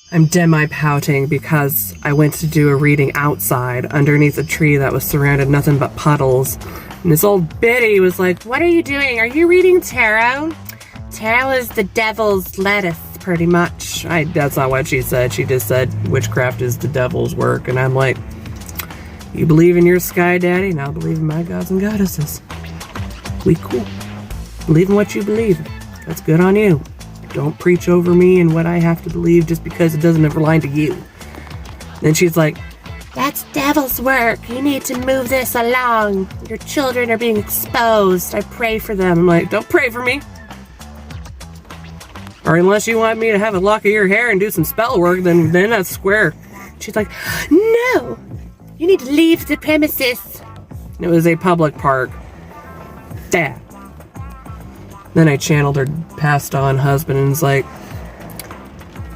I'm demi-pouting because I went to do a reading outside underneath a tree that was surrounded nothing but puddles. And this old biddy was like, "What are you doing? Are you reading tarot?" "Tarot is the devil's lettuce, pretty much." That's not what she said. She just said witchcraft is the devil's work. And I'm like, you believe in your sky daddy, and I'll believe in my gods and goddesses. We cool. Believe in what you believe. That's good on you. Don't preach over me and what I have to believe just because it doesn't align to you. Then she's like, "That's devil's work. You need to move this along. Your children are being exposed. I pray for them." I'm like, "Don't pray for me. Or unless you want me to have a lock of your hair and do some spell work, then that's square." She's like, "No, you need to leave the premises." And it was a public park. Dad. Then I channeled her passed on husband and was like,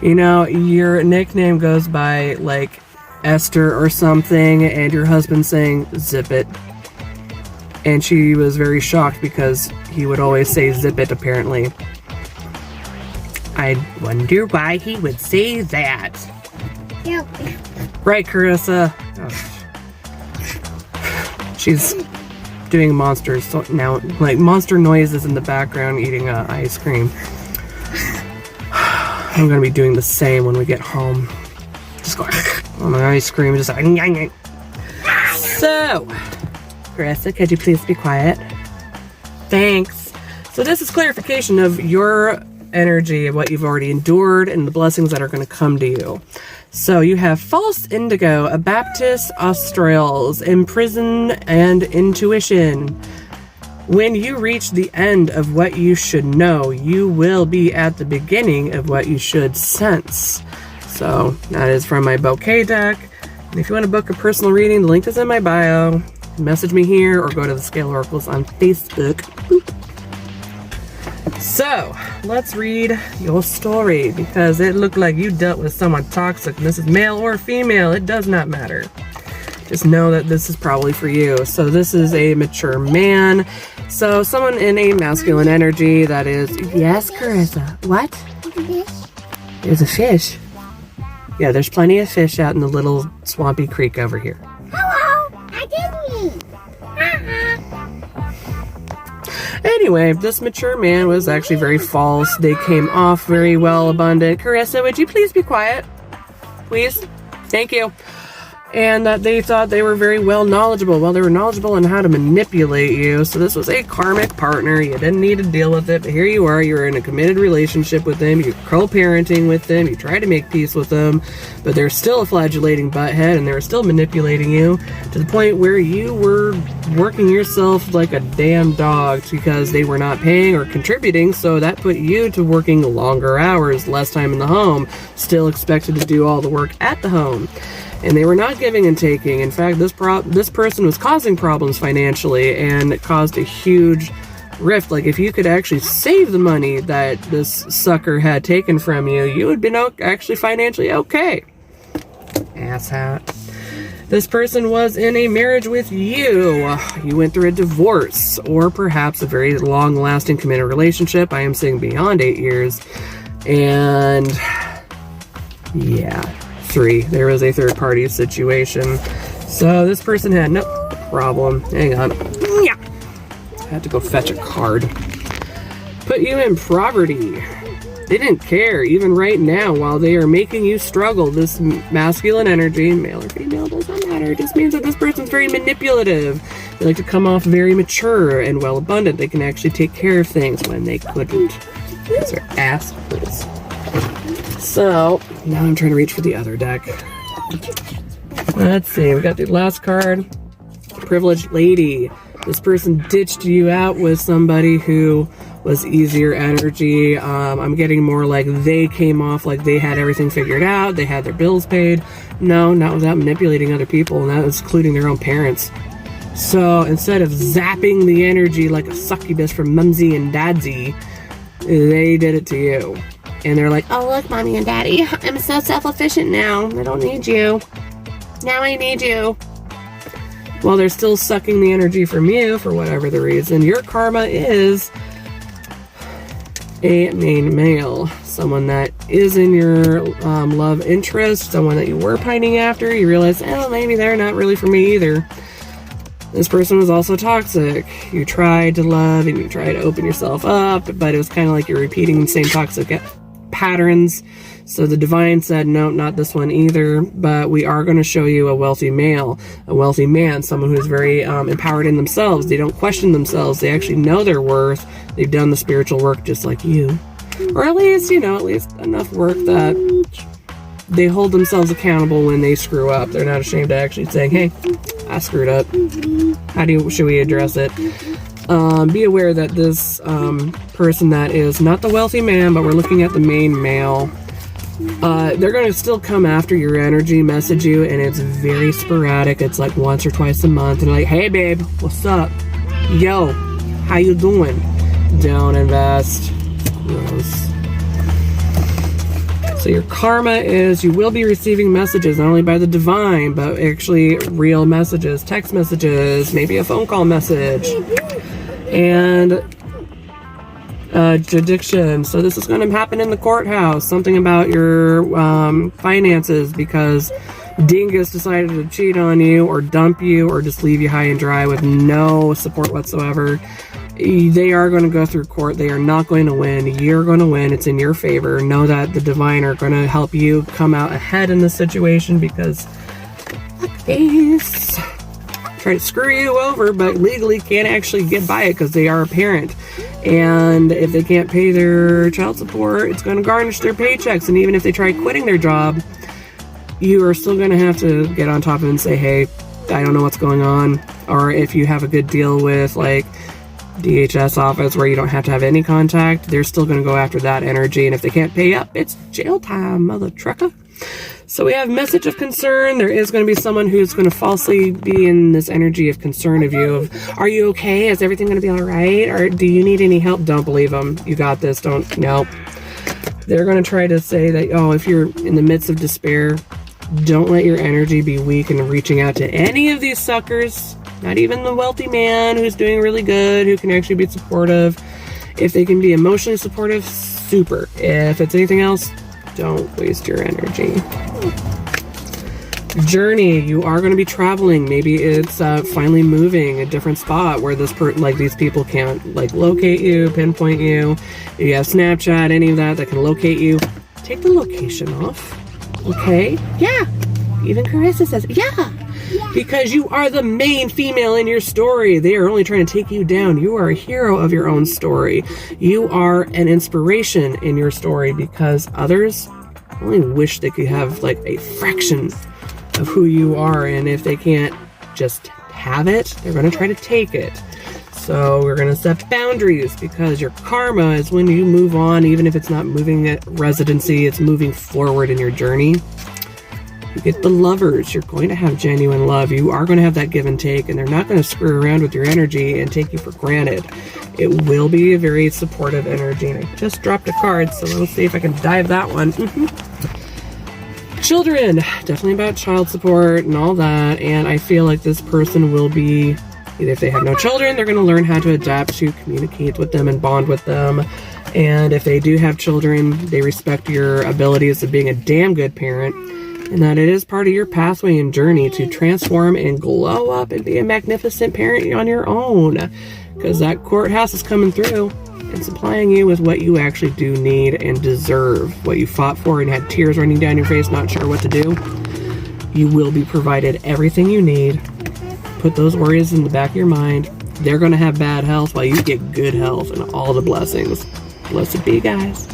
"You know, your nickname goes by like Esther or something, and your husband's saying zip it." And she was very shocked because he would always say zip it, apparently. I wonder why he would say that. Yeah. Right, Carissa? Oh. She's doing monsters so now, like monster noises in the background, eating ice cream. I'm gonna be doing the same when we get home. Just go on the ice cream, just like. So, Carissa, could you please be quiet? Thanks. So this is clarification of your energy, of what you've already endured, and the blessings that are going to come to you. So you have false indigo, Abaptis australs, imprison, and intuition. When you reach the end of what you should know, you will be at the beginning of what you should sense. So that is from my bouquet deck. And if you want to book a personal reading, the link is in my bio. Message me here or go to the Scale Oracles on Facebook. Boop. So, let's read your story, because it looked like you dealt with someone toxic. This is male or female, it does not matter. Just know that this is probably for you. So this is a mature man. So someone in a masculine energy that is... Yes, Carissa. What? There's a fish. Yeah, there's plenty of fish out in the little swampy creek over here. Hello, I didn't. Anyway, this mature man was actually very false. They came off very well abundant. Carissa, would you please be quiet? Please? Thank you. And that they thought they were very well knowledgeable. Well, they were knowledgeable on how to manipulate you. So this was a karmic partner. You didn't need to deal with it. But here you are. You're in a committed relationship with them. You're co-parenting with them. You try to make peace with them. But they're still a flagellating butthead. And they were still manipulating you to the point where you were working yourself like a damn dog because they were not paying or contributing. So that put you to working longer hours, less time in the home. Still expected to do all the work at the home. And they were not giving and taking. In fact, this person was causing problems financially, and it caused a huge rift. Like, if you could actually save the money that this sucker had taken from you, you would be actually financially okay. Asshat. This person was in a marriage with you. You went through a divorce, or perhaps a very long-lasting committed relationship. I am saying beyond 8 years. And yeah. 3. There was a third party situation. So this person had no problem. Hang on. Yeah. I had to go fetch a card. Put you in poverty. They didn't care, even right now, while they are making you struggle. This masculine energy, male or female, does not matter. It just means that this person's very manipulative. They like to come off very mature and well abundant. They can actually take care of things when they couldn't. These are assholes. So, now I'm trying to reach for the other deck. Let's see, we got the last card. Privileged lady. This person ditched you out with somebody who was easier energy. I'm getting more like they came off like they had everything figured out. They had their bills paid. No, not without manipulating other people, and that was including their own parents. So, instead of zapping the energy like a succubus from Mumsy and Dadsy, they did it to you. And they're like, "Oh, look, Mommy and Daddy, I'm so self-efficient now. I don't need you. Now I need you." Well, they're still sucking the energy from you for whatever the reason. Your karma is a main male. someone that is in your love interest, someone that you were pining after. You realize, oh, maybe they're not really for me either. This person was also toxic. You tried to love and you tried to open yourself up, but it was kind of like you're repeating the same toxic patterns. So the divine said, no, not this one either, but we are going to show you a wealthy male, a wealthy man, someone who's very empowered in themselves. They don't question themselves. They actually know their worth. They've done the spiritual work just like you. Or at least, at least enough work that they hold themselves accountable when they screw up. They're not ashamed to actually saying, hey, I screwed up. Should we address it? Be aware that this person that is not the wealthy man, but we're looking at the main male, they're going to still come after your energy, message you, and it's very sporadic. It's like once or twice a month. And like, hey, babe, what's up? Yo, how you doing? Don't invest. Gross. So your karma is you will be receiving messages not only by the divine, but actually real messages, text messages, maybe a phone call message, and jurisdiction. So this is going to happen in the courthouse. Something about your finances because Dingus decided to cheat on you or dump you or just leave you high and dry with no support whatsoever. They are going to go through court. They are not going to win. You're going to win. It's in your favor. Know that the divine are going to help you come out ahead in this situation because they try to screw you over, but legally can't actually get by it because they are a parent. And if they can't pay their child support, it's going to garnish their paychecks. And even if they try quitting their job, you are still going to have to get on top of it and say, hey, I don't know what's going on. Or if you have a good deal with like DHS office where you don't have to have any contact, they're still going to go after that energy. And if they can't pay up, it's jail time, mother trucker. So we have message of concern. There is going to be someone who's going to falsely be in this energy of concern of you. Of, are you okay? Is everything going to be all right? Or do you need any help? Don't believe them. You got this. Nope. They're going to try to say that, oh, if you're in the midst of despair, don't let your energy be weak in reaching out to any of these suckers. Not even the wealthy man who's doing really good, who can actually be supportive. If they can be emotionally supportive, super. If it's anything else, don't waste your energy. Journey, you are going to be traveling. Maybe it's finally moving a different spot where these people can't like locate you, pinpoint you. If you have Snapchat, any of that can locate you, take the location off. Okay? Yeah. Even Carissa says, yeah. Because you are the main female in your story. They are only trying to take you down. You are a hero of your own story. You are an inspiration in your story because others only wish they could have like a fraction of who you are. And if they can't just have it, they're going to try to take it. So we're going to set boundaries because your karma is when you move on, even if it's not moving at residency, it's moving forward in your journey. You get the lovers. You're going to have genuine love. You are going to have that give and take, and they're not going to screw around with your energy and take you for granted. It will be a very supportive energy. And I just dropped a card, so let's see if I can dive that one. Children, definitely about child support and all that. And I feel like this person will be, either if they have no children, they're going to learn how to adapt to communicate with them and bond with them. And if they do have children, they respect your abilities of being a damn good parent. And that it is part of your pathway and journey to transform and glow up and be a magnificent parent on your own. Because that courthouse is coming through and supplying you with what you actually do need and deserve. What you fought for and had tears running down your face, not sure what to do. You will be provided everything you need. Put those worries in the back of your mind. They're going to have bad health while you get good health and all the blessings. Blessed be, guys.